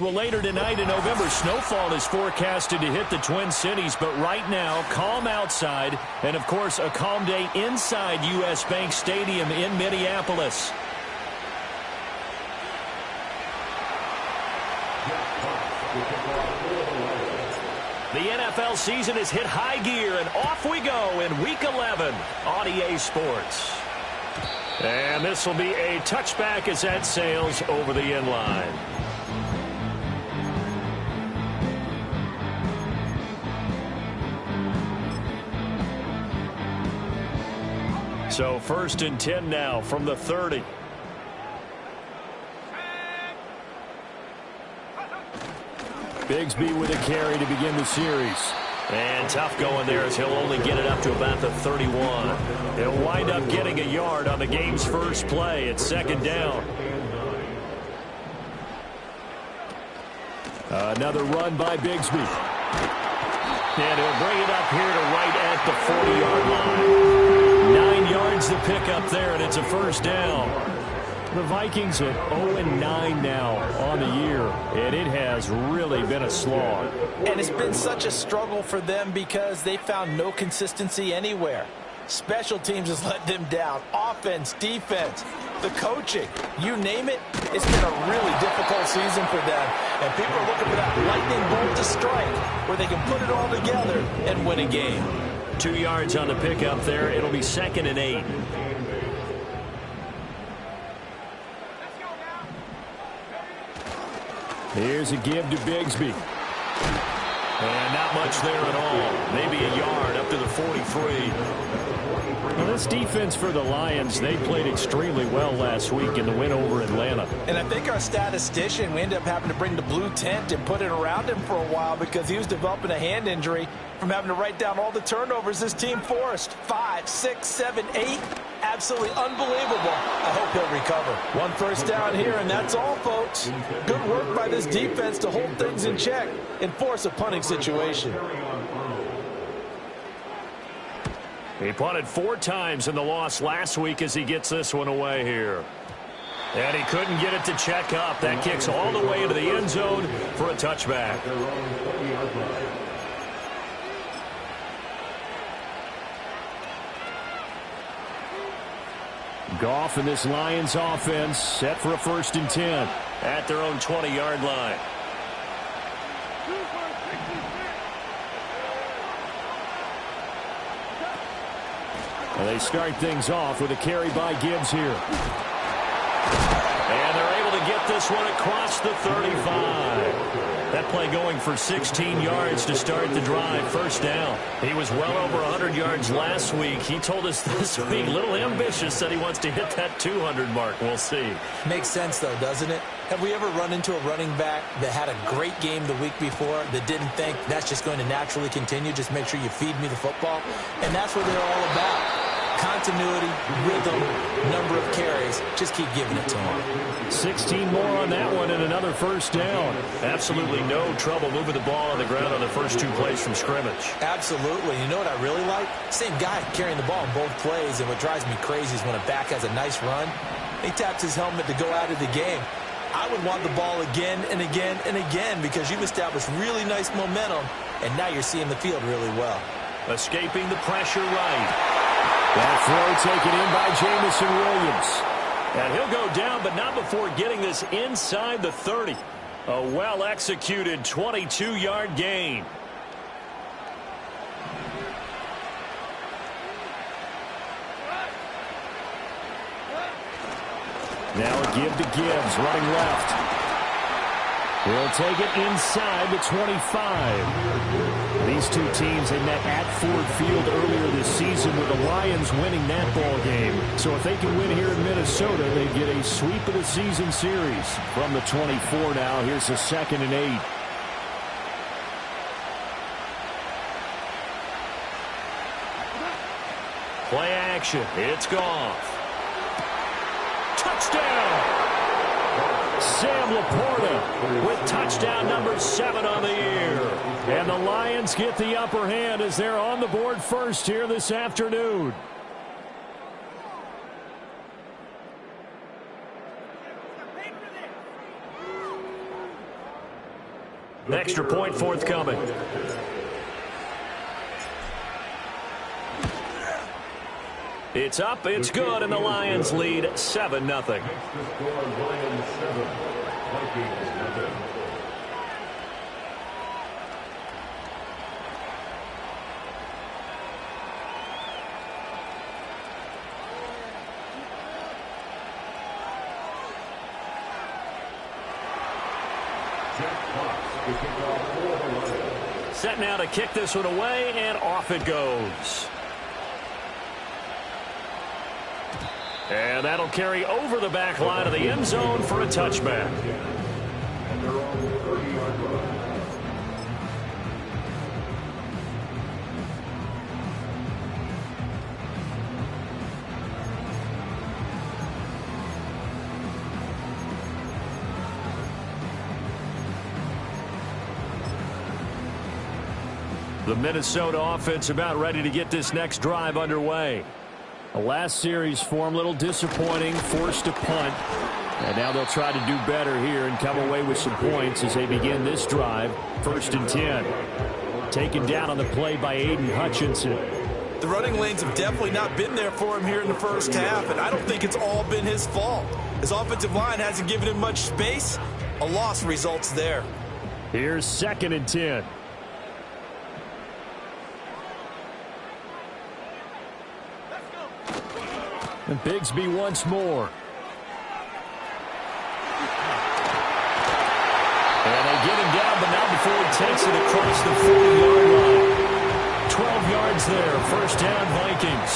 Well, later tonight in November, snowfall is forecasted to hit the Twin Cities, but right now, calm outside, and of course, a calm day inside U.S. Bank Stadium in Minneapolis. The NFL season has hit high gear, and off we go in Week 11 on EA Sports. And this will be a touchback as that sails over the end line. So 1st and 10 now from the 30. Bigsby with a carry to begin the series. And tough going there as he'll only get it up to about the 31. He'll wind up getting a yard on the game's first play. It's 2nd down. Another run by Bigsby. And he'll bring it up here to right at the 40-yard line. 9 yards to pick up there, and it's a 1st down. The Vikings at 0-9 now on the year, and it has really been a slog. And it's been such a struggle for them because they found no consistency anywhere. Special teams has let them down. Offense, defense, the coaching, you name it, it's been a really difficult season for them. And people are looking for that lightning bolt to strike where they can put it all together and win a game. 2 yards on the pickup there. It'll be 2nd and 8. Here's a give to Bigsby. And not much there at all. Maybe a yard up to the 43. Well, this defense for the Lions, they played extremely well last week in the win over Atlanta. And I think our statistician, we ended up having to bring the blue tent and put it around him for a while because he was developing a hand injury from having to write down all the turnovers this team forced. 5, 6, 7, 8. Absolutely unbelievable. I hope he'll recover. 1 first down here, and that's all, folks. Good work by this defense to hold things in check and force a punting situation. He punted 4 times in the loss last week as he gets this one away here. And he couldn't get it to check up. That kicks all the way into the end zone for a touchback. Goff and this Lions offense set for a 1st and 10 at their own 20-yard line. And they start things off with a carry by Gibbs here. And they're able to get this one across the 35. That play going for 16 yards to start the drive. 1st down. He was well over 100 yards last week. He told us this week, a little ambitious, said he wants to hit that 200 mark. We'll see. Makes sense, though, doesn't it? Have we ever run into a running back that had a great game the week before that didn't think that's just going to naturally continue? Just make sure you feed me the football. And that's what they're all about. Continuity, rhythm, number of carries. Just keep giving it to him. 16 more on that one and another 1st down. Absolutely no trouble moving the ball on the ground on the first 2 plays from scrimmage. Absolutely. You know what I really like? Same guy carrying the ball in both plays, and what drives me crazy is when a back has a nice run, he taps his helmet to go out of the game. I would want the ball again and again and again because you've established really nice momentum, and now you're seeing the field really well. Escaping the pressure right. That throw taken in by Jamison Williams. And he'll go down, but not before getting this inside the 30. A well-executed 22-yard gain. Now a give to Gibbs, running left. He'll take it inside the 25. These two teams, they met at Ford Field earlier this season with the Lions winning that ball game. So if they can win here in Minnesota, they get a sweep of the season series. From the 24 now, here's the 2nd and 8. Play action. It's Goff. Touchdown! Sam Laporta with touchdown number 7 on the year. And the Lions get the upper hand as they're on the board first here this afternoon. Extra point forthcoming. It's up, it's good, and the Lions lead 7-0. Set now to kick this one away, and off it goes. And that'll carry over the back line of the end zone for a touchback. The Minnesota offense about ready to get this next drive underway. The last series for them, a little disappointing, forced to punt. And now they'll try to do better here and come away with some points as they begin this drive. 1st and 10. Taken down on the play by Aiden Hutchinson. The running lanes have definitely not been there for him here in the first half, and I don't think it's all been his fault. His offensive line hasn't given him much space. A loss results there. Here's 2nd and 10. And Bigsby once more. And they get him down, but not before he takes it across the 40-yard line. 12 yards there. 1st down, Vikings.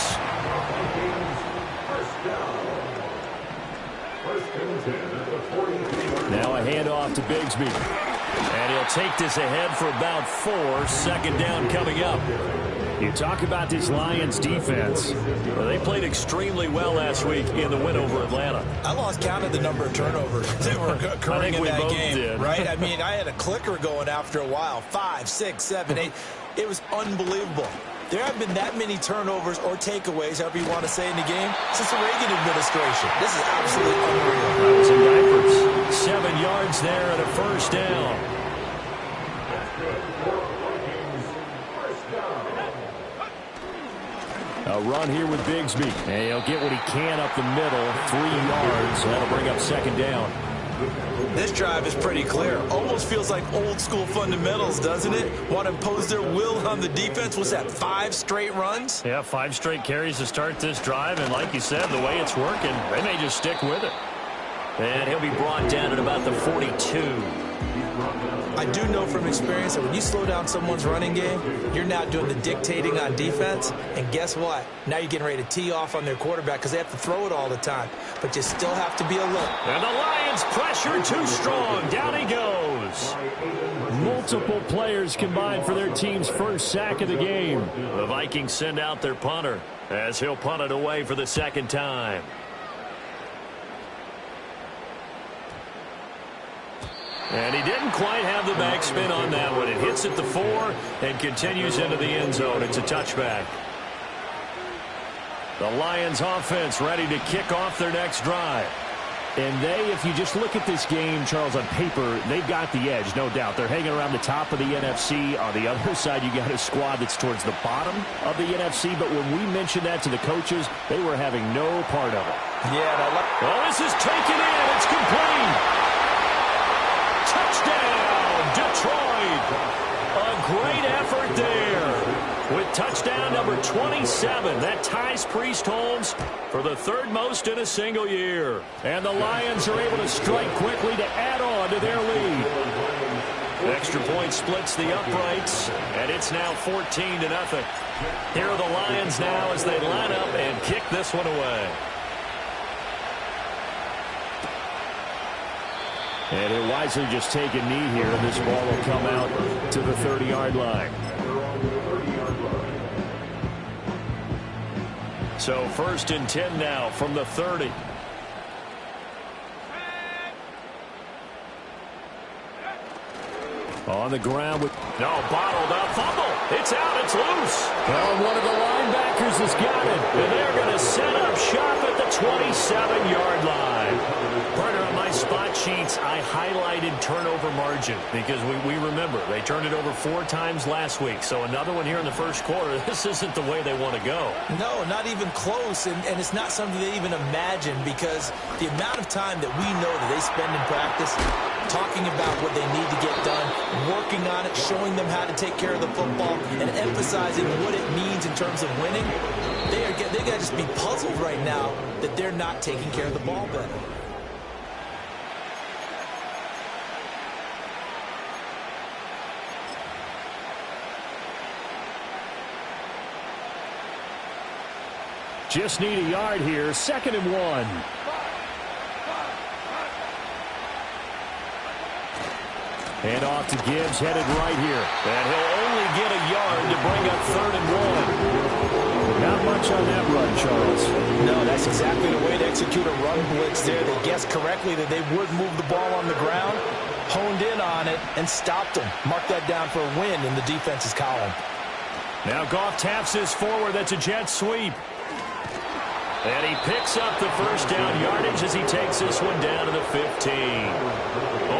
Now a handoff to Bigsby. And he'll take this ahead for about 4. 2nd down coming up. You talk about this Lions defense. Well, they played extremely well last week in the win over Atlanta. I lost count of the number of turnovers that were occurring in that game, right? I mean, I had a clicker going after a while. 5, 6, 7, 8. It was unbelievable. There haven't been that many turnovers or takeaways, however you want to say, in the game since the Reagan administration. This is absolutely unreal. I was in diapers. 7 yards there and a 1st down. A run here with Bigsby. And he'll get what he can up the middle. 3 yards. That'll bring up 2nd down. This drive is pretty clear. Almost feels like old school fundamentals, doesn't it? Want to impose their will on the defense. What's that, 5 straight runs? Yeah, 5 straight carries to start this drive. And like you said, the way it's working, they may just stick with it. And he'll be brought down at about the 42. I do know from experience that when you slow down someone's running game, you're now doing the dictating on defense. And guess what? Now you're getting ready to tee off on their quarterback because they have to throw it all the time. But you still have to be alert. And the Lions pressure too strong. Down he goes. Multiple players combined for their team's first sack of the game. The Vikings send out their punter as he'll punt it away for the 2nd time. And he didn't quite have the backspin on that one. It hits at the 4 and continues into the end zone. It's a touchback. The Lions offense ready to kick off their next drive. And they, if you just look at this game, Charles, on paper, they've got the edge, no doubt. They're hanging around the top of the NFC. On the other side, you got a squad that's towards the bottom of the NFC. But when we mentioned that to the coaches, they were having no part of it. Yeah. Well, this is taken in. It's complete. Touchdown, Detroit. A great effort there. With touchdown number 27, that ties Priest Holmes for the 3rd most in a single year. And the Lions are able to strike quickly to add on to their lead. Extra point splits the uprights, and it's now 14-0. Here are the Lions now as they line up and kick this one away. And he'll wisely just take a knee here, and this ball will come out to the 30-yard line. So 1st and 10 now from the 30. On the ground with bottled up fumble. It's out. It's loose. Well, one of the linebackers has got it. And they're going to set up shop at the 27-yard line. Partner on my spot sheets, I highlighted turnover margin because we remember they turned it over 4 times last week. So another one here in the first quarter. This isn't the way they want to go. No, not even close, and it's not something they even imagine because the amount of time that we know that they spend in practice talking about what they need to get done, working on it, showing them how to take care of the football, and emphasizing what it means in terms of winning. They got to just be puzzled right now that they're not taking care of the ball better. Just need a yard here. 2nd and 1. And off to Gibbs, headed right here. And he'll only get a yard to bring up 3rd and 1. Not much on that run, Charles. No, that's exactly the way to execute a run blitz there. They guessed correctly that they would move the ball on the ground, honed in on it, and stopped them. Mark that down for a win in the defense's column. Now Goff taps this forward. That's a jet sweep. And he picks up the first down yardage as he takes this one down to the 15.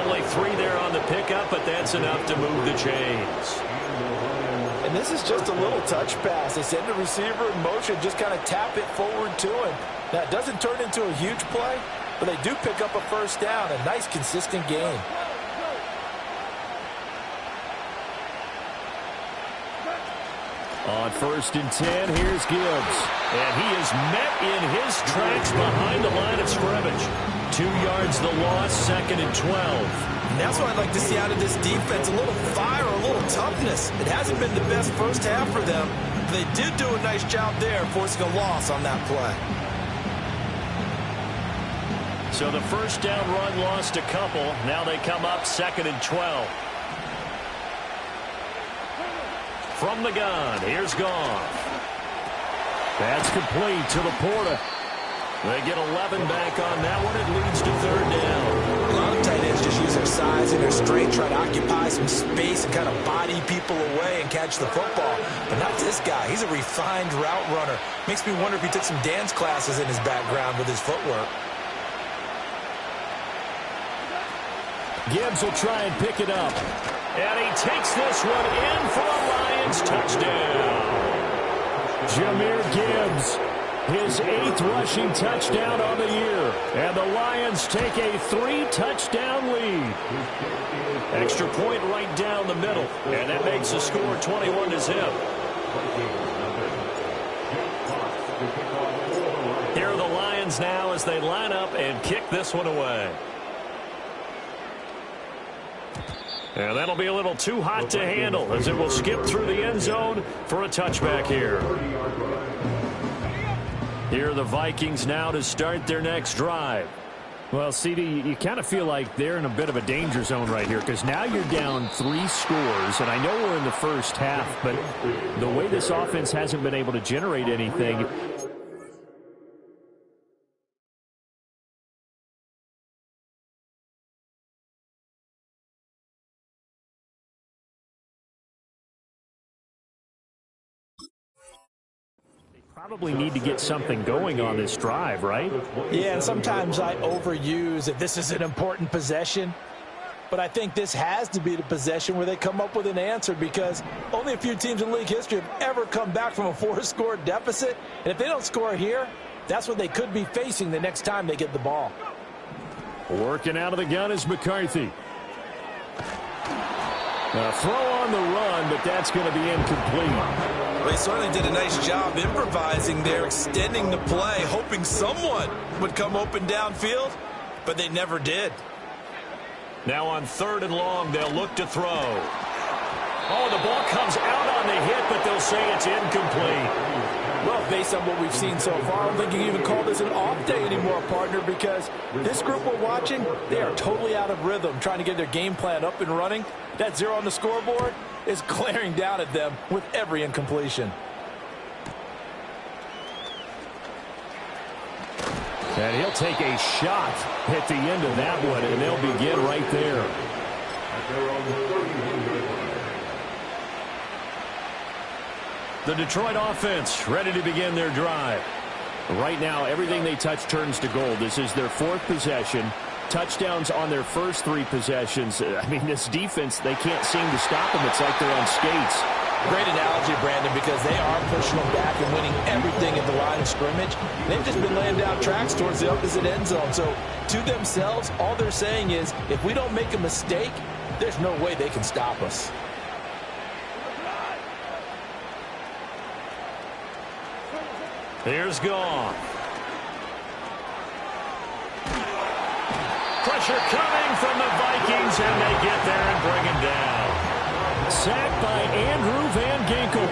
Only 3 there on the pickup, but that's enough to move the chains. And this is just a little touch pass. They send the receiver in motion, just kind of tap it forward to him. Now, it doesn't turn into a huge play, but they do pick up a first down. A nice, consistent game. On 1st and 10, here's Gibbs. And he is met in his tracks behind the line of scrimmage. 2 yards the loss, 2nd and 12. And that's what I'd like to see out of this defense. A little fire, a little toughness. It hasn't been the best first half for them. But they did do a nice job there, forcing a loss on that play. So the first down run lost a couple. Now they come up 2nd and 12. From the gun, here's Goff. That's complete to Laporta. They get 11 back on that one. It leads to 3rd down. A lot of tight ends just use their size and their strength, try to occupy some space and kind of body people away and catch the football. But not this guy. He's a refined route runner. Makes me wonder if he took some dance classes in his background with his footwork. Gibbs will try and pick it up. And he takes this one in for a Lions touchdown. Jahmyr Gibbs, his 8th rushing touchdown on the year. And the Lions take a 3-touchdown lead. Extra point right down the middle. And that makes the score 21-0. Here are the Lions now as they line up and kick this one away. And that'll be a little too hot to handle as it will skip through the end zone for a touchback here. Here are the Vikings now to start their next drive. Well, CD, you kind of feel like they're in a bit of a danger zone right here because now you're down 3 scores, and I know we're in the first half, but the way this offense hasn't been able to generate anything, probably need to get something going on this drive, right? Yeah, and sometimes I overuse that this is an important possession. But I think this has to be the possession where they come up with an answer because only a few teams in league history have ever come back from a 4-score deficit. And if they don't score here, that's what they could be facing the next time they get the ball. Working out of the gun is McCarthy. A throw on the run, but that's going to be incomplete. Well, he certainly did a nice job improvising there, extending the play, hoping someone would come open downfield, but they never did. Now on 3rd and long, they'll look to throw. Oh, the ball comes out on the hit, but they'll say it's incomplete. Well, based on what we've seen so far, I don't think you can even call this an off day anymore, partner, because this group we're watching, they are totally out of rhythm, trying to get their game plan up and running. That 0 on the scoreboard is glaring down at them with every incompletion. And he'll take a shot at the end of that one, and they'll begin right there. The Detroit offense ready to begin their drive. Right now, everything they touch turns to gold. This is their 4th possession. touchdowns on their first 3 possessions. I mean, this defense, they can't seem to stop them. It's like they're on skates. Great analogy, Brandon, because they are pushing them back and winning everything at the line of scrimmage. They've just been laying down tracks towards the opposite end zone. So to themselves, all they're saying is, if we don't make a mistake, there's no way they can stop us. Here's Goff. Pressure coming from the Vikings, and they get there and bring him down. Sacked by Andrew Van Ginkel.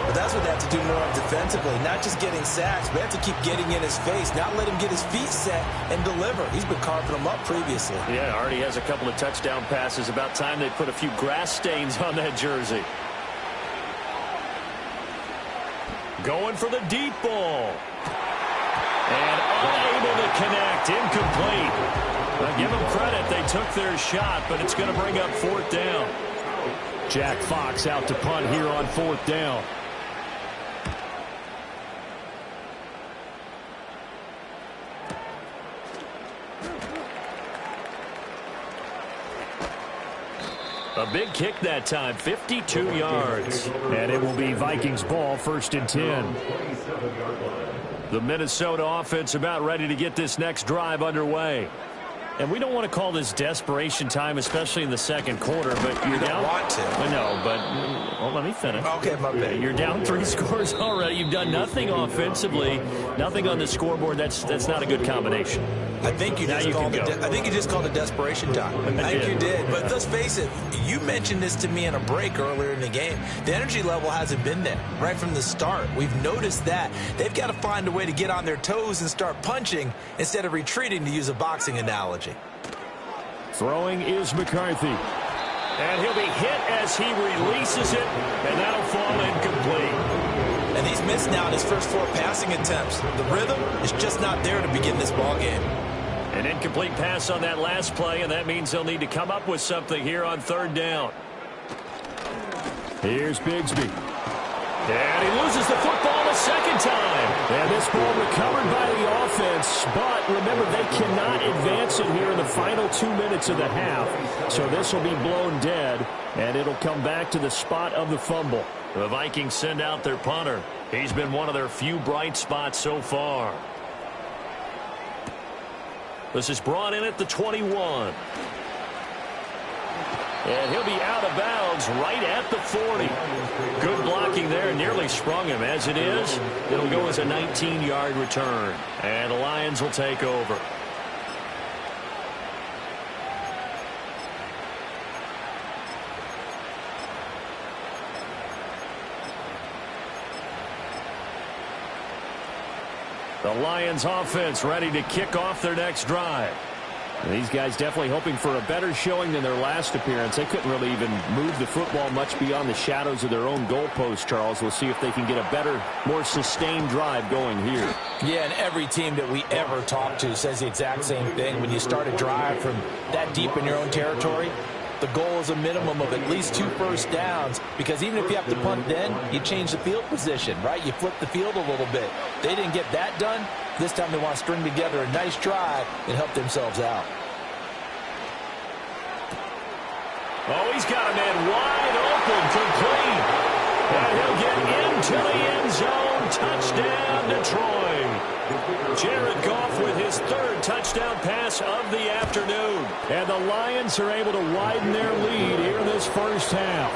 But that's what they have to do more of defensively, not just getting sacks, but have to keep getting in his face, not let him get his feet set and deliver. He's been carving them up previously. Yeah, already has a couple of touchdown passes. About time they put a few grass stains on that jersey. Going for the deep ball. And unable to connect. Incomplete. I'll give them credit. They took their shot, but it's going to bring up 4th down. Jack Fox out to punt here on 4th down. A big kick that time, 52 yards. And it will be Vikings ball, 1st and 10. The Minnesota offense about ready to get this next drive underway. And we don't want to call this desperation time, especially in the second quarter, but you're down. Want to. I know, but well, let me finish. Okay, my bad. You're down 3 scores already. You've done nothing offensively, nothing on the scoreboard. That's not a good combination. I think you just called it desperation time. I think you did. But let's face it, you mentioned this to me in a break earlier in the game. The energy level hasn't been there right from the start. We've noticed that. They've got to find a way to get on their toes and start punching instead of retreating, to use a boxing analogy. Throwing is McCarthy. And he'll be hit as he releases it, and that'll fall incomplete. And he's missed now in his first 4 passing attempts. The rhythm is just not there to begin this ball game. An incomplete pass on that last play, and that means they'll need to come up with something here on 3rd down. Here's Bigsby. And he loses the football a second time. And this ball recovered by the offense, but remember, they cannot advance it here in the final 2 minutes of the half. So this will be blown dead, and it'll come back to the spot of the fumble. The Vikings send out their punter. He's been one of their few bright spots so far. This is brought in at the 21. And he'll be out of bounds right at the 40. Good blocking there, nearly sprung him. As it is, it'll go as a 19-yard return. And the Lions will take over. The Lions offense ready to kick off their next drive. These guys definitely hoping for a better showing than their last appearance. They couldn't really even move the football much beyond the shadows of their own goalpost, Charles. We'll see if they can get a better, more sustained drive going here. Yeah, and every team that we ever talk to says the exact same thing. When you start a drive from that deep in your own territory, the goal is a minimum of at least 2 first downs, because even if you have to punt then, you change the field position, right? You flip the field a little bit. They didn't get that done. This time they want to string together a nice drive and help themselves out. Oh, he's got a man wide open, complete. And he'll get into the end zone. Touchdown, Detroit. Jared Goff with his 3rd touchdown pass of the afternoon. And the Lions are able to widen their lead here in this first half.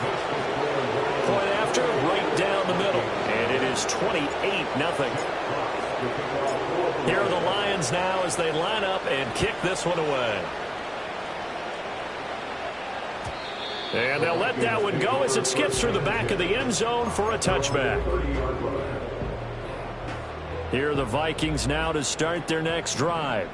Point after, right down the middle. And it is 28-0. Here are the Lions now as they line up and kick this one away. And they'll let that one go as it skips through the back of the end zone for a touchback. Here are the Vikings now to start their next drive.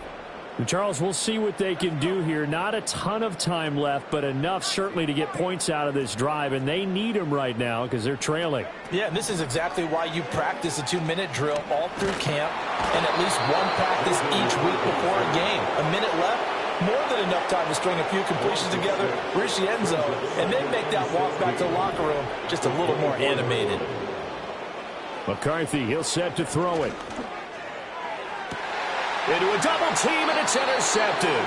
And Charles, we'll see what they can do here. Not a ton of time left, but enough certainly to get points out of this drive, and they need them right now because they're trailing. Yeah, and this is exactly why you practice a 2-minute drill all through camp and at least one practice each week before a game. A minute left, more than enough time to string a few completions together, reach the end zone, and then make that walk back to the locker room just a little more animated. McCarthy, he'll set to throw it. into a double team, and it's intercepted.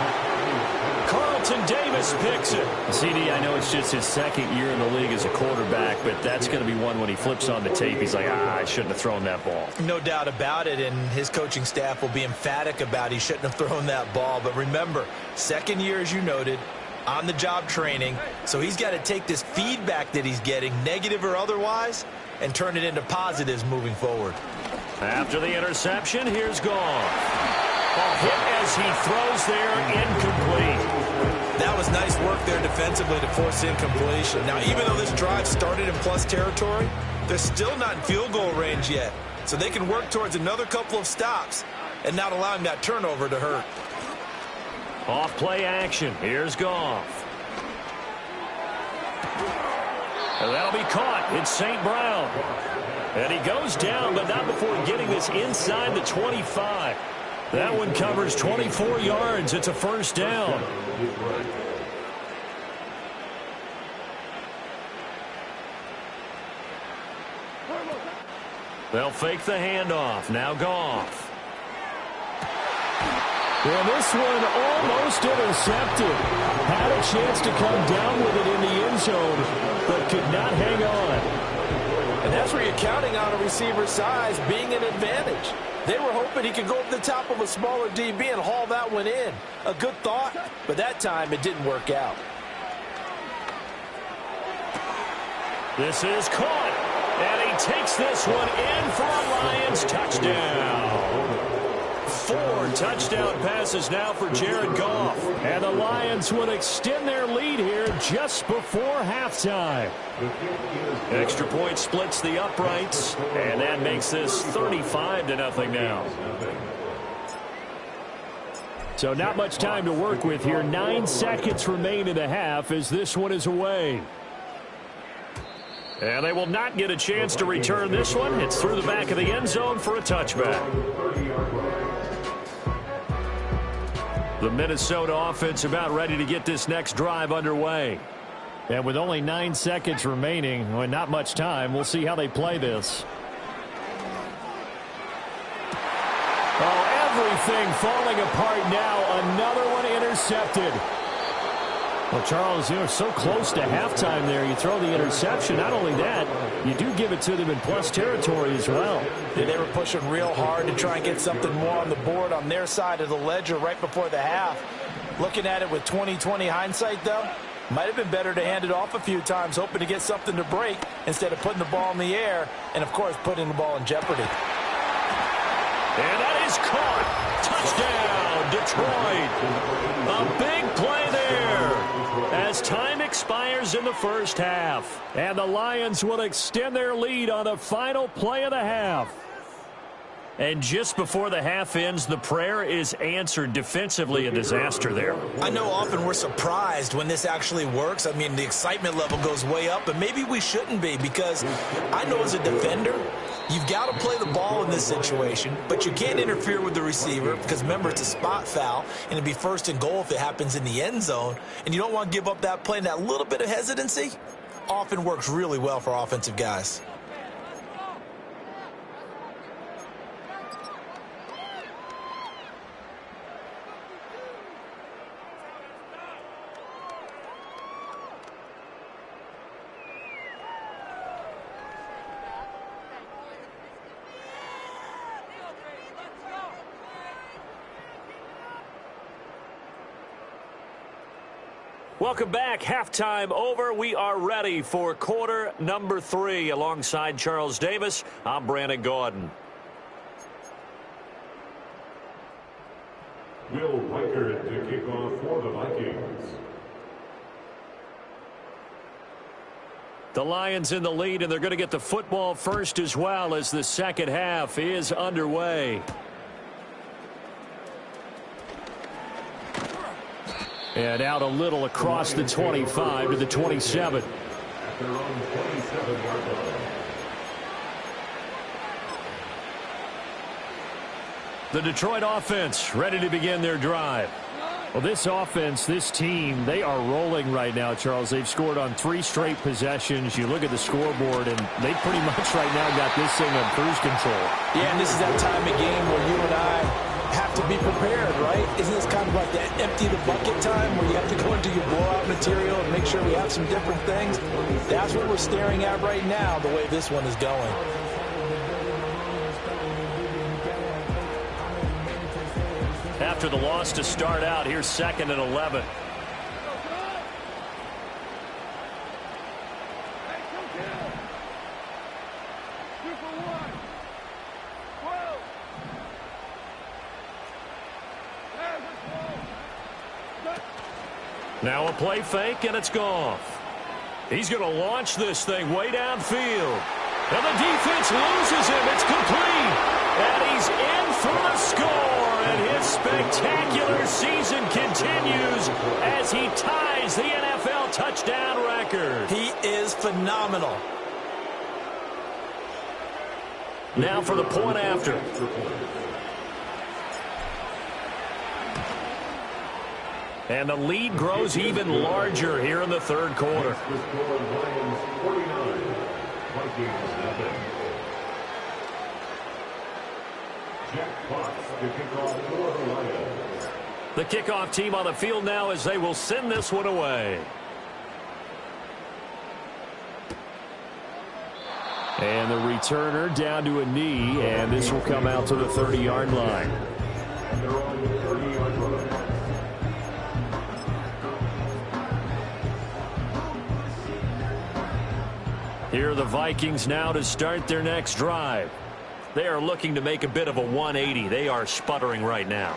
Carlton Davis picks it. CD, I know it's just his second year in the league as a quarterback, but that's going to be one when he flips on the tape. He's like, I shouldn't have thrown that ball. No doubt about it, and his coaching staff will be emphatic about he shouldn't have thrown that ball. But remember, second year, as you noted, on-the-job training, so he's got to take this feedback that he's getting, negative or otherwise, and turn it into positives moving forward. After the interception, here's Goff. A hit as he throws there, incomplete. That was nice work there defensively to force incompletion. Now, even though this drive started in plus territory, they're still not in field goal range yet. So they can work towards another couple of stops and not allowing that turnover to hurt. Off play action. Here's Goff. And that'll be caught. It's St. Brown. And he goes down, but not before getting this inside the 25. That one covers 24 yards. It's a first down. They'll fake the handoff. Now Goff. And this one almost intercepted. Had a chance to come down with it in the end zone, but could not hang on. And that's where you're counting on a receiver's size being an advantage. They were hoping he could go up the top of a smaller DB and haul that one in. A good thought, but that time it didn't work out. This is caught, and he takes this one in for a Lions touchdown. 4 touchdown passes now for Jared Goff. And the Lions would extend their lead here just before halftime. Extra point splits the uprights, and that makes this 35-0 now. So not much time to work with here. 9 seconds remain in the half as this one is away. And they will not get a chance to return this one. It's through the back of the end zone for a touchback. The Minnesota offense about ready to get this next drive underway. And with only 9 seconds remaining, and not much time, we'll see how they play this. Oh, everything falling apart now. Another one intercepted. Well, Charles, you're so close to halftime there. You throw the interception. Not only that, you do give it to them in plus territory as well. Yeah, they were pushing real hard to try and get something more on the board on their side of the ledger right before the half. Looking at it with 20/20 hindsight, though, might have been better to hand it off a few times, hoping to get something to break instead of putting the ball in the air and, of course, putting the ball in jeopardy. And that is caught. Touchdown, Detroit. A big play there as time expires in the first half. And the Lions will extend their lead on the final play of the half. And just before the half ends, the prayer is answered. Defensively, a disaster there. I know often we're surprised when this actually works. I mean, the excitement level goes way up, but maybe we shouldn't be, because I know as a defender, you've got to play the ball in this situation, but you can't interfere with the receiver because, remember, it's a spot foul, and it'd be first and goal if it happens in the end zone, and you don't want to give up that play, and that little bit of hesitancy often works really well for offensive guys. Welcome back. Halftime over. We are ready for quarter number 3. Alongside Charles Davis, I'm Brandon Gordon. Will Weichert to kick off for the Vikings. The Lions in the lead, and they're going to get the football first as well as the second half is underway. And out a little across the 25 to the 27. At their own 27-yard line. The Detroit offense ready to begin their drive. Well, this offense, this team, they are rolling right now, Charles. They've scored on 3 straight possessions. You look at the scoreboard, and they pretty much right now got this thing on cruise control. Yeah, and this is that time of game where you and I have to be prepared, right? Isn't this kind of like that empty the bucket time where you have to go into your blowout material and make sure we have some different things? That's what we're staring at right now, the way this one is going. After the loss to start out, here's 2nd and 11. Now a play fake, and it's Goff. He's going to launch this thing way downfield. And the defense loses him. It's complete. And he's in for the score. And his spectacular season continues as he ties the NFL touchdown record. He is phenomenal. Now for the point after. And the lead grows even larger here in the third quarter. The kickoff team on the field now as they will send this one away. And the returner down to a knee, and this will come out to the 30-yard line. Here are the Vikings now to start their next drive. They are looking to make a bit of a 180. They are sputtering right now.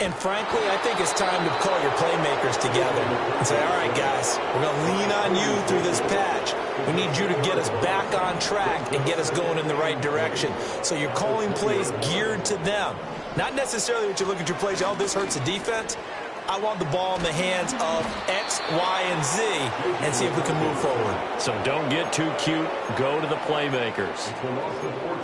And frankly, I think it's time to call your playmakers together and say, all right, guys, we're going to lean on you through this patch. We need you to get us back on track and get us going in the right direction. So you're calling plays geared to them. Not necessarily that you look at your plays, oh, this hurts the defense. I want the ball in the hands of X, Y, and Z and see if we can move forward. So don't get too cute. Go to the playmakers.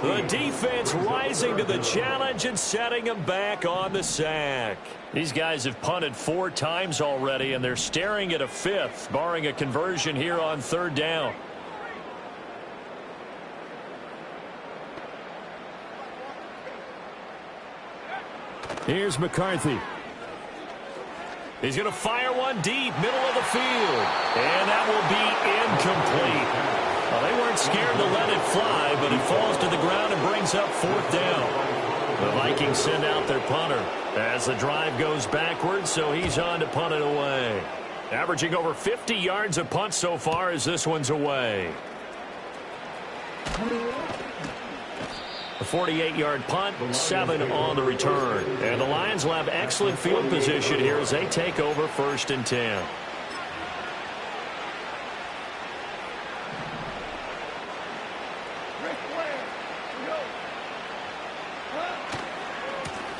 The defense rising to the challenge and setting them back on the sack. These guys have punted 4 times already, and they're staring at a 5th, barring a conversion here on 3rd down. Here's McCarthy. He's going to fire one deep, middle of the field. And that will be incomplete. Well, they weren't scared to let it fly, but it falls to the ground and brings up 4th down. The Vikings send out their punter as the drive goes backwards, so he's on to punt it away. Averaging over 50 yards a punt so far as this one's away. A 48-yard punt, 7 on the return. And the Lions will have excellent field position here as they take over 1st and 10.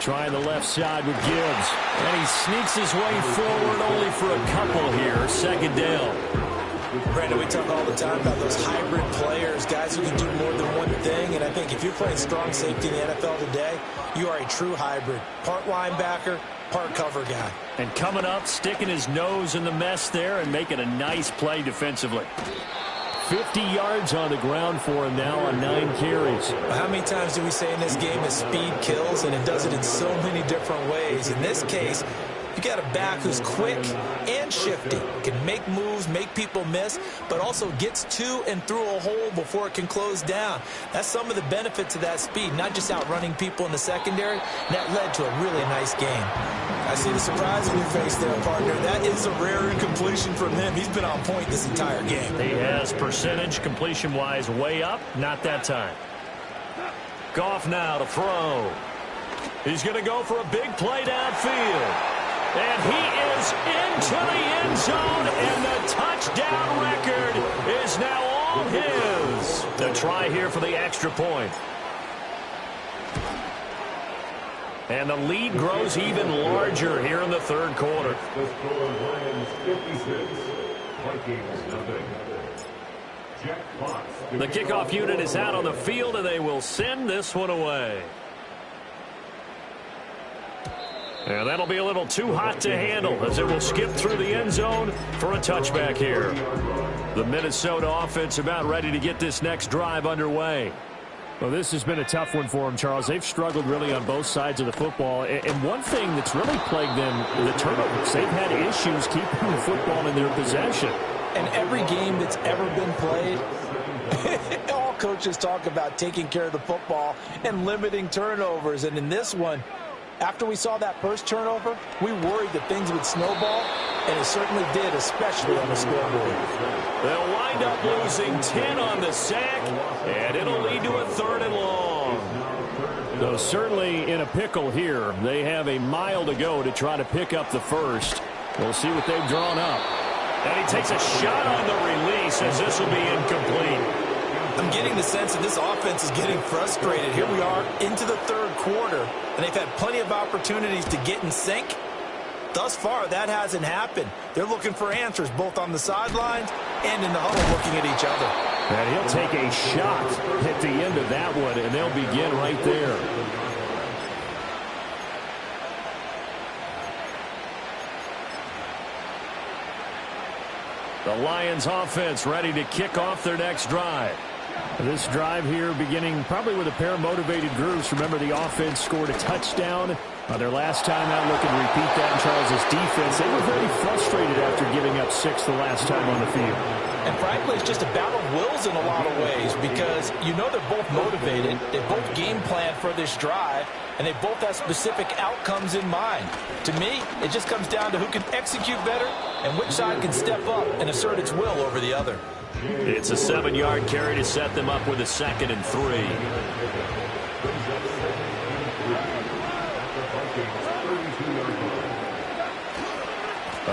Trying the left side with Gibbs. And he sneaks his way forward only for a couple here. 2nd down. Brandon, we talk all the time about those hybrid players, guys who can do more than one thing. And I think if you're playing strong safety in the NFL today, you are a true hybrid. Part linebacker, part cover guy. And coming up, sticking his nose in the mess there and making a nice play defensively. 50 yards on the ground for him now on 9 carries. How many times do we say in this game that speed kills, and it does it in so many different ways? In this case, you got a back who's quick and shifty, can make moves, make people miss, but also gets to and through a hole before it can close down. That's some of the benefits of that speed, not just outrunning people in the secondary. And that led to a really nice game. I see the surprise on your face there, partner. That is a rare incompletion from him. He's been on point this entire game. He has percentage completion-wise way up. Not that time. Goff now to throw. He's going to go for a big play downfield. And he is into the end zone, and the touchdown record is now all his. The try here for the extra point. And the lead grows even larger here in the 3rd quarter. The kickoff unit is out on the field, and they will send this one away. And that'll be a little too hot to handle as it will skip through the end zone for a touchback here. The Minnesota offense about ready to get this next drive underway. Well, this has been a tough one for them, Charles. They've struggled really on both sides of the football. And one thing that's really plagued them, the turnovers. They've had issues keeping the football in their possession. And every game that's ever been played, all coaches talk about taking care of the football and limiting turnovers. And in this one, after we saw that first turnover, we worried that things would snowball, and it certainly did, especially on the scoreboard. They'll wind up losing 10 on the sack, and it'll lead to a 3rd and long. So certainly in a pickle here. They have a mile to go to try to pick up the first. We'll see what they've drawn up. And he takes a shot on the release as this will be incomplete. I'm getting the sense that this offense is getting frustrated. Here we are into the 3rd quarter, and they've had plenty of opportunities to get in sync. Thus far, that hasn't happened. They're looking for answers both on the sidelines and in the huddle looking at each other. And he'll take a shot at the end of that one, and they'll begin right there. The Lions offense ready to kick off their next drive. This drive here beginning probably with a pair of motivated groups. Remember, the offense scored a touchdown their last time out. Looking to repeat that in Charles's defense. They were very frustrated after giving up 6 the last time on the field. And frankly, it's just a battle of wills in a lot of ways because you know they're both motivated. They both game plan for this drive, and they both have specific outcomes in mind. To me, it just comes down to who can execute better and which side can step up and assert its will over the other. It's a 7-yard carry to set them up with a 2nd and 3.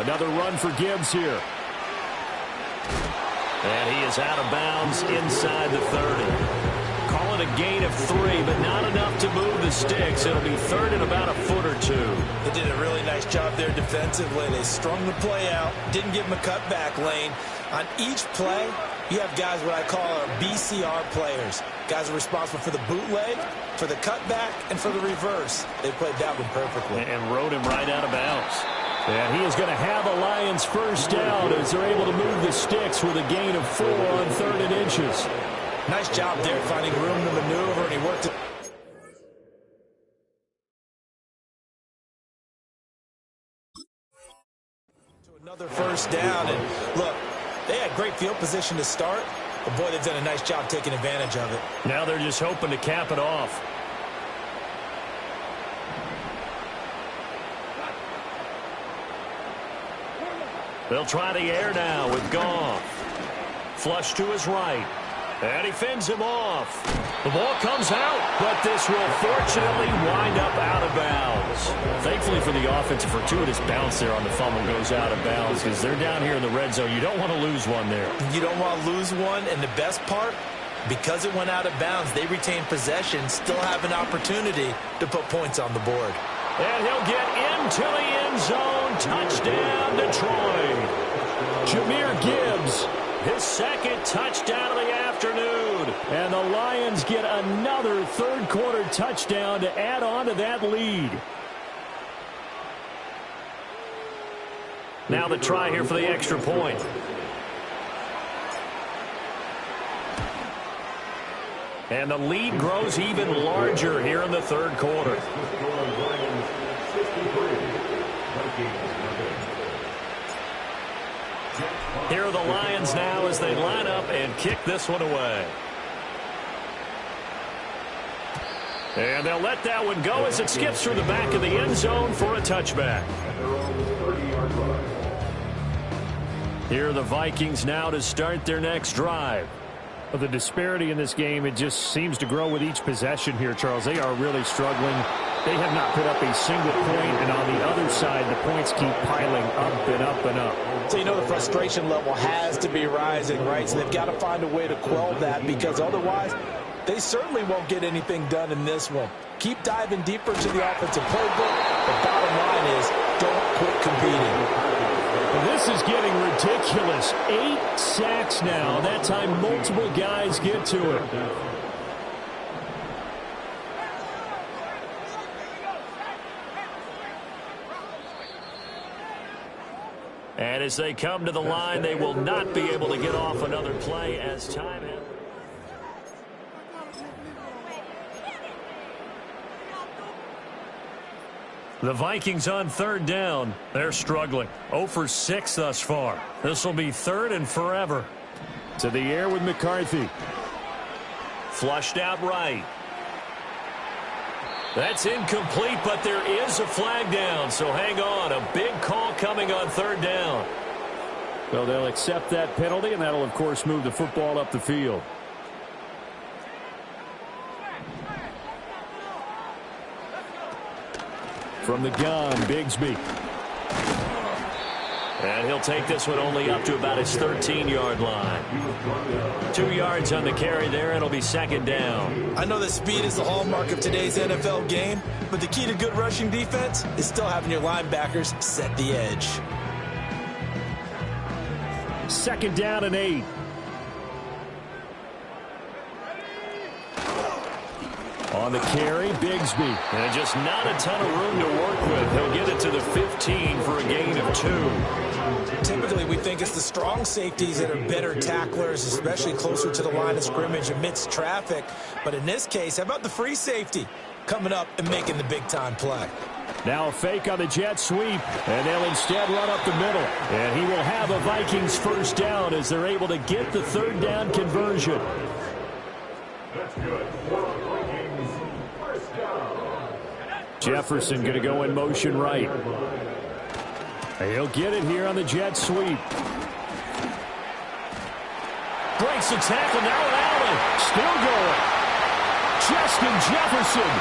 Another run for Gibbs here. And he is out of bounds inside the 30. Call it a gain of 3, but not enough to move the sticks. It'll be 3rd and about a foot or 2. They did a really nice job there defensively. They strung the play out, didn't give him a cutback lane. On each play, you have guys what I call our BCR players. Guys are responsible for the bootleg, for the cutback, and for the reverse. They played that one perfectly. And rode him right out of bounds. And he is going to have a Lions first down as they're able to move the sticks with a gain of 4 on 3rd and inches. Nice job there finding room to maneuver, and he worked it. To another first down, and look, they had great field position to start, but boy, they've done a nice job taking advantage of it. Now they're just hoping to cap it off. They'll try the air now with Goff. Flush to his right. And he fends him off. The ball comes out, but this will fortunately wind up out of bounds. Thankfully for the offense, a fortuitous bounce there on the fumble goes out of bounds because they're down here in the red zone. You don't want to lose one there. You don't want to lose one, and the best part, because it went out of bounds, they retain possession, still have an opportunity to put points on the board. And he'll get into the end zone. Touchdown, Detroit. Jahmyr Gibbs, his 2nd touchdown of the afternoon. And the Lions get another 3rd quarter touchdown to add on to that lead. Now the try here for the extra point. And the lead grows even larger here in the 3rd quarter. Here are the Lions now as they line up and kick this one away. And they'll let that one go as it skips through the back of the end zone for a touchback. Here are the Vikings now to start their next drive. Well, the disparity in this game, it just seems to grow with each possession here, Charles. They are really struggling. They have not put up a single point, and on the other side, the points keep piling up and up and up. So you know the frustration level has to be rising, right? So they've got to find a way to quell that because otherwise they certainly won't get anything done in this one. Keep diving deeper into the offensive playbook. The bottom line is don't quit competing. This is getting ridiculous. 8 sacks now. That time multiple guys get to it. And as they come to the line, they will not be able to get off another play as time has. The Vikings on third down. They're struggling. 0 for 6 thus far. This will be third and forever. To the air with McCarthy. Flushed out right. That's incomplete, but there is a flag down, so hang on. A big call coming on third down. Well, they'll accept that penalty, and that'll, of course, move the football up the field. From the gun, Bigsby. And he'll take this one only up to about his 13-yard line. 2 yards on the carry there, and it'll be second down. I know that speed is the hallmark of today's NFL game, but the key to good rushing defense is still having your linebackers set the edge. Second down and 8. On the carry, Bigsby. And just not a ton of room to work with. He'll get it to the 15 for a gain of 2. Typically, we think it's the strong safeties that are better tacklers, especially closer to the line of scrimmage amidst traffic. But in this case, how about the free safety coming up and making the big-time play? Now a fake on the jet sweep, and they'll instead run up the middle. And he will have a Vikings first down as they're able to get the third down conversion. That's good. Vikings, first down. Jefferson going to go in motion right. He'll get it here on the jet sweep. Breaks the tackle, now an alley. Still going. Justin Jefferson.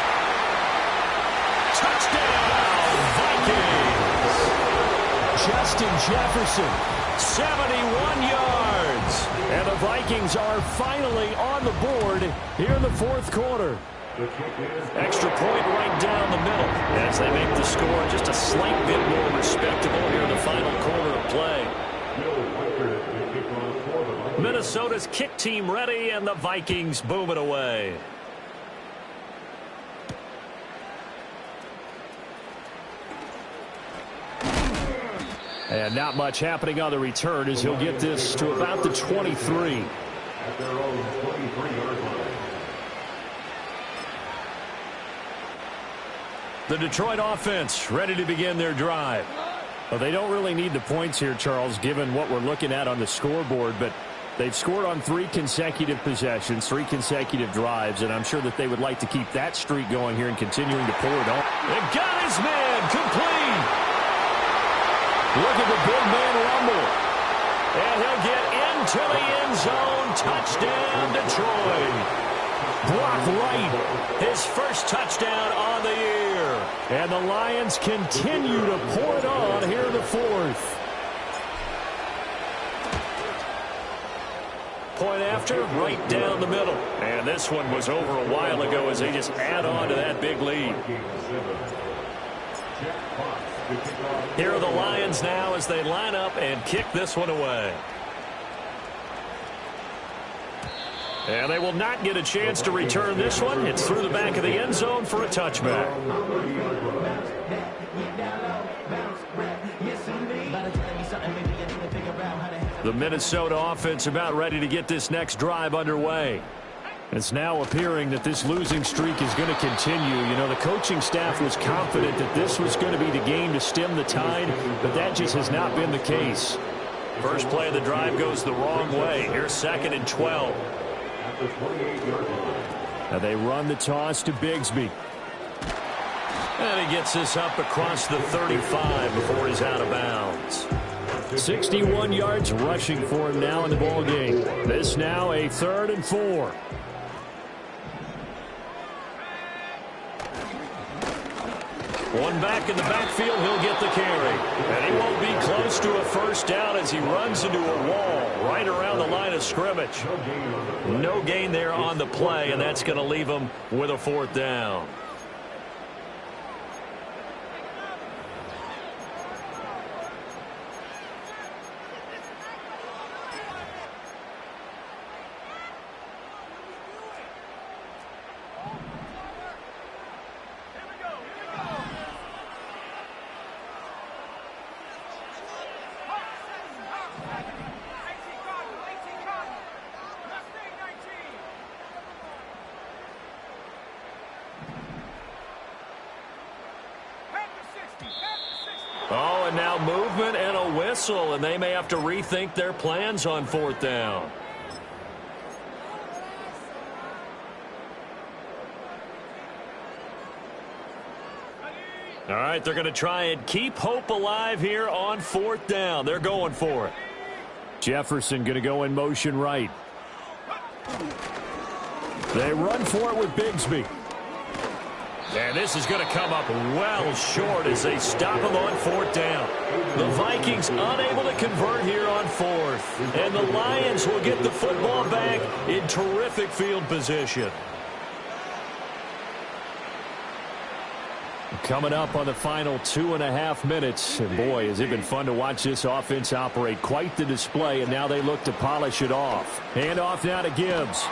Touchdown, Vikings. Justin Jefferson. 71 yards. And the Vikings are finally on the board here in the fourth quarter. Extra point right down the middle as they make the score just a slight bit more respectable here in the final quarter of play. Minnesota's kick team ready, and the Vikings boom it away. And not much happening on the return as he'll get this to about the 23. At their own 23-yard line. The Detroit offense ready to begin their drive. Well, they don't really need the points here, Charles, given what we're looking at on the scoreboard, but they've scored on 3 consecutive possessions, 3 consecutive drives, and I'm sure that they would like to keep that streak going here and continuing to pull it on. They got his man complete. Look at the big man rumble. And he'll get into the end zone. Touchdown, Detroit. Brock Wright, his first touchdown on the year. And the Lions continue to pour it on here in the fourth. Point after, right down the middle. And this one was over a while ago as they just add on to that big lead. Here are the Lions now as they line up and kick this one away. And they will not get a chance to return this one. It's through the back of the end zone for a touchback. The Minnesota offense about ready to get this next drive underway. It's now appearing that this losing streak is going to continue. You know, the coaching staff was confident that this was going to be the game to stem the tide, but that just has not been the case. First play of the drive goes the wrong way. Here's 2nd and 12. Now they run the toss to Bigsby. And he gets this up across the 35 before he's out of bounds. 61 yards rushing for him now in the ball game. This now a 3rd and 4. One back in the backfield, he'll get the carry. And he won't be close to a first down as he runs into a wall right around the line of scrimmage. No gain there on the play, and that's going to leave him with a 4th down. a movement and a whistle, and they may have to rethink their plans on 4th down. All right, they're going to try and keep hope alive here on 4th down. They're going for it. Jefferson going to go in motion right. They run for it with Bigsby. And this is going to come up well short as they stop him on 4th down. The Vikings unable to convert here on 4th. And the Lions will get the football back in terrific field position. Coming up on the final 2.5 minutes. And boy, has it been fun to watch this offense operate. Quite the display, and now they look to polish it off. Hand off now to Gibbs.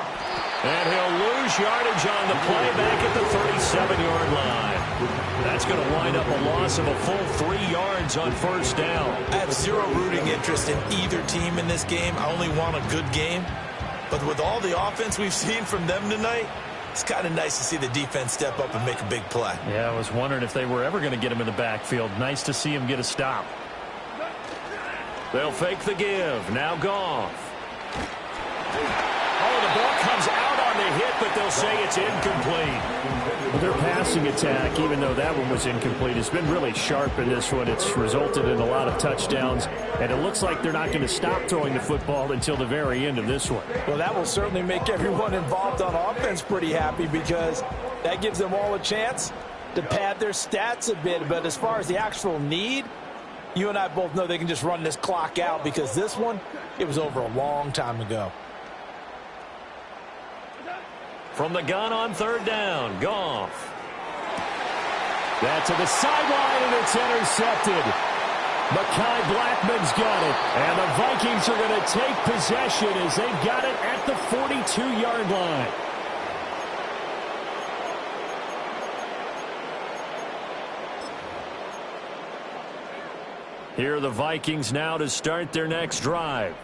And he'll lose yardage on the play back at the 37-yard line. That's going to wind up a loss of a full 3 yards on 1st down. I have zero rooting interest in either team in this game. I only want a good game. But with all the offense we've seen from them tonight, it's kind of nice to see the defense step up and make a big play. Yeah, I was wondering if they were ever going to get him in the backfield. Nice to see him get a stop. They'll fake the give. Now Goff. Oh, the ball comes out on the hit, but they'll say it's incomplete. Well, their passing attack, even though that one was incomplete, has been really sharp in this one. It's resulted in a lot of touchdowns, and it looks like they're not going to stop throwing the football until the very end of this one. Well, that will certainly make everyone involved on offense pretty happy because that gives them all a chance to pad their stats a bit. But as far as the actual need, you and I both know they can just run this clock out because this one, it was over a long time ago. From the gun on 3rd down, Goff. That to the sideline, and it's intercepted. Mekhi Blackman's got it, and the Vikings are going to take possession as they've got it at the 42-yard line. Here are the Vikings now to start their next drive.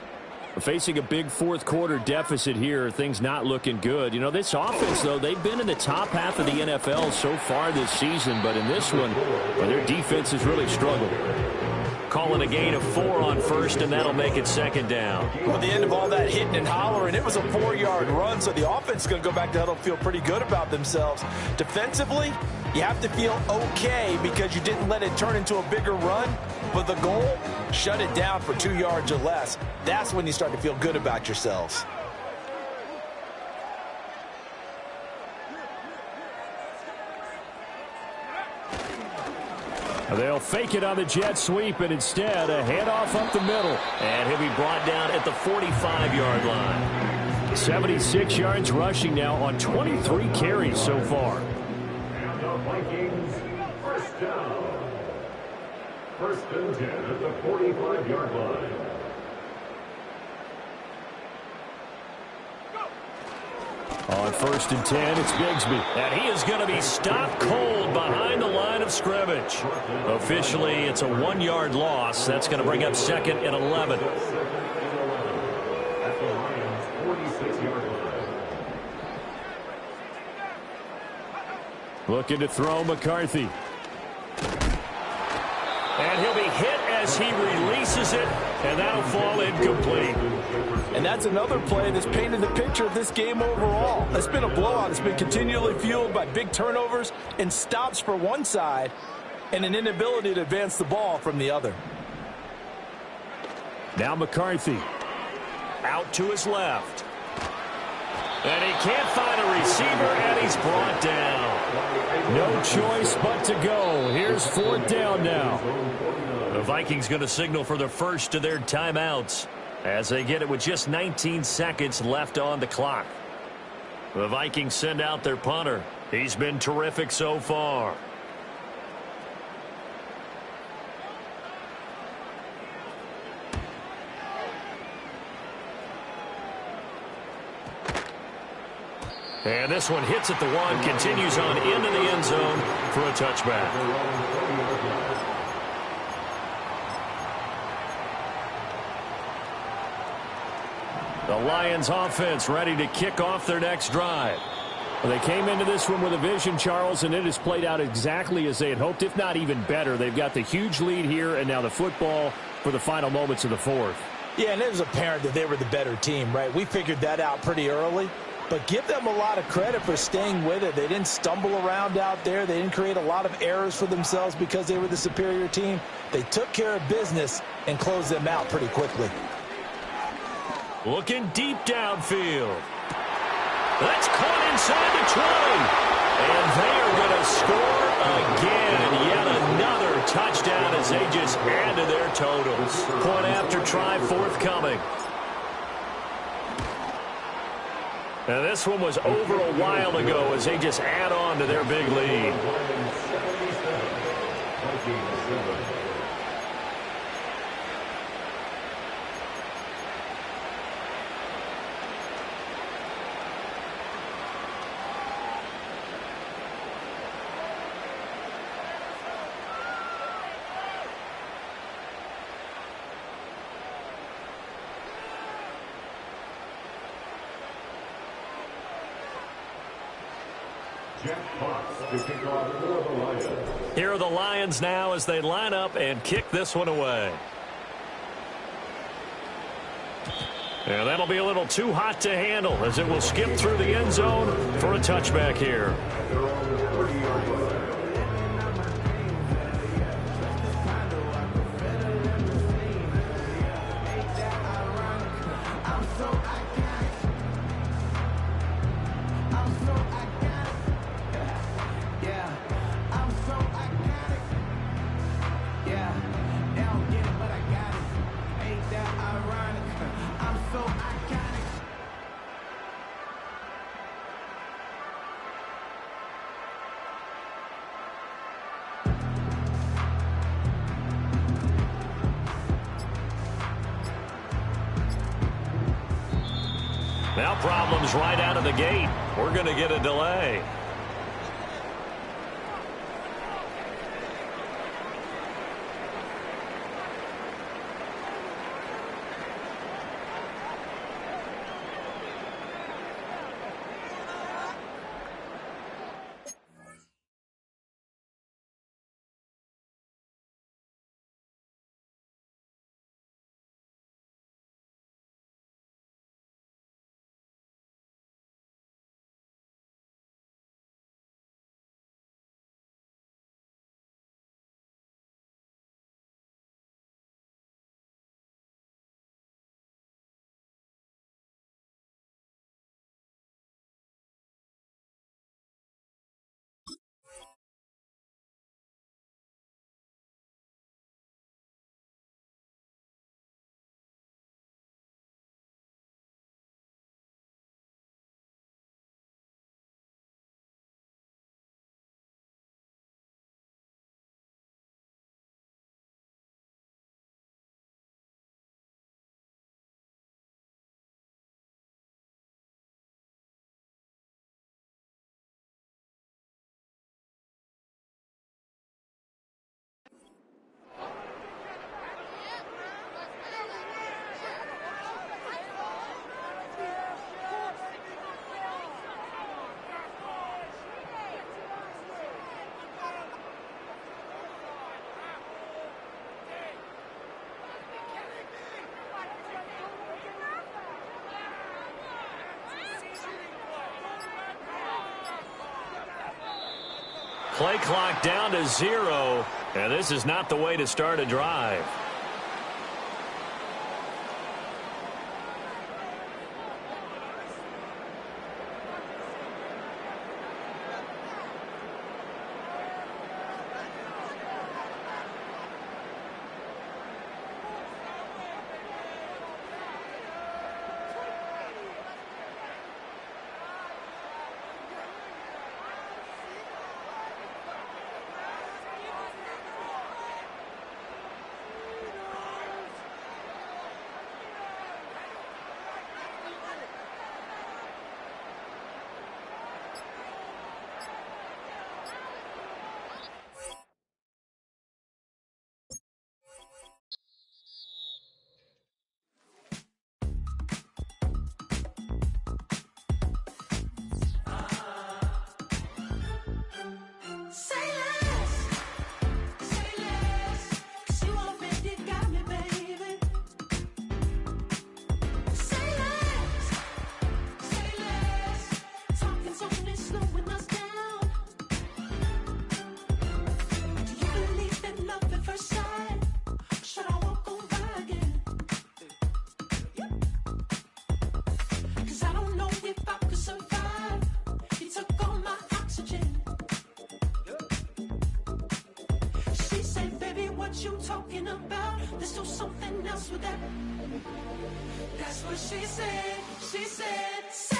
Facing a big 4th quarter deficit here, things not looking good. You know, this offense, though, they've been in the top half of the NFL so far this season, but in this one, well, their defense has really struggled. Calling a gain of 4 on 1st, and that'll make it 2nd down. Well, at the end of all that hitting and hollering, it was a 4-yard run, so the offense is going to go back to huddle, feel pretty good about themselves. Defensively, you have to feel okay because you didn't let it turn into a bigger run, but the goal, shut it down for 2 yards or less. That's when you start to feel good about yourselves. They'll fake it on the jet sweep, and instead a handoff up the middle. And he'll be brought down at the 45-yard line. 76 yards rushing now on 23 carries so far. And the Vikings, 1st down. 1st and 10 at the 45-yard line. On 1st and 10, it's Bigsby. And he is going to be stopped cold behind the line of scrimmage. Officially, it's a 1-yard loss. That's going to bring up 2nd and 11. At the Lions' 46-yard line. Looking to throw McCarthy. And he'll be hit as he releases it, and that'll fall incomplete. And that's another play that's painted the picture of this game overall. It's been a blowout. It's been continually fueled by big turnovers and stops for one side and an inability to advance the ball from the other. Now McCarthy. Out to his left. And he can't find a receiver, and he's brought down. No choice but to go. Here's 4th down now. The Vikings going to signal for the first of their timeouts as they get it with just 19 seconds left on the clock. The Vikings send out their punter. He's been terrific so far. And this one hits at the 1, continues on into the end zone for a touchback. The Lions offense ready to kick off their next drive. Well, they came into this one with a vision, Charles, and it has played out exactly as they had hoped, if not even better. They've got the huge lead here, and now the football for the final moments of the fourth. Yeah, and it was apparent that they were the better team, right? We figured that out pretty early. But give them a lot of credit for staying with it. They didn't stumble around out there. They didn't create a lot of errors for themselves because they were the superior team. They took care of business and closed them out pretty quickly. Looking deep downfield. That's caught inside the 20. And they are going to score again. Yet another touchdown as they just add to their totals. Point after try forthcoming. And this one was over a while ago as they just add on to their big lead. Here are the Lions now as they line up and kick this one away. And that'll be a little too hot to handle as it will skip through the end zone for a touchback here. Now problems right out of the gate. We're going to get a delay. Play clock down to 0, and this is not the way to start a drive. what you talking about. There's still something else with that. That's what she said. She said.